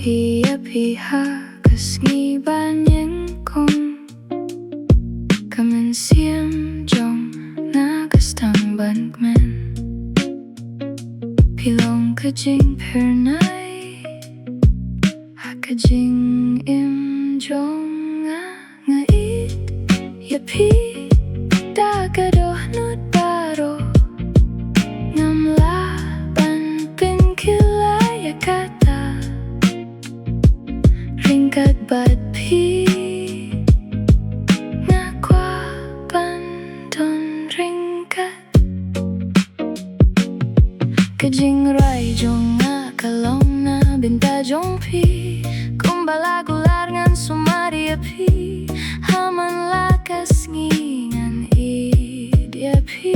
hiha kas nghi ban những công kamen xiêm trong na kas tang ban men pilong ka jing per nai ha ka jing im trong nga Ieid yapi da ka Doh'Nud baro ngam la ban pin kilaya kata ringkat bat pi nga kwa ban don ringkat kajing rai jong nga kalong na binta jong pi kumbala gular ngan sumari api haman lakas ngingan Ieid yapi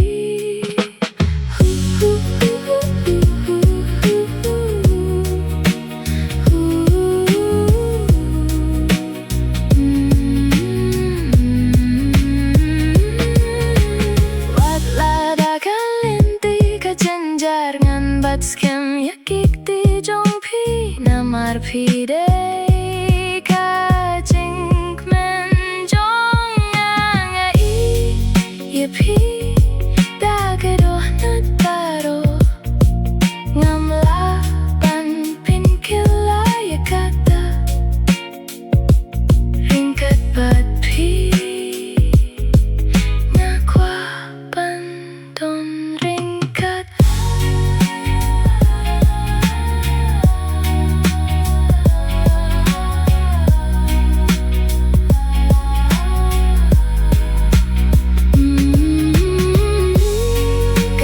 Skem yakik di jong pi namar pi de ka jing men jong nga Ieid yapi da ka Doh'Nud baro ngam la ban pin kilaya kata ringkat bat pi nga kwa ban don ringkat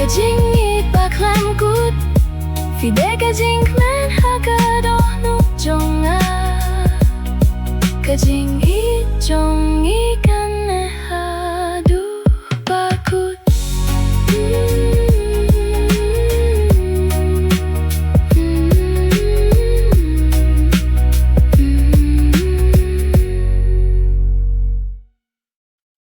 Kajing Ieid baklam kut Fide kajing men haka Doh'Nud jong nga Kajing Ieid jong ika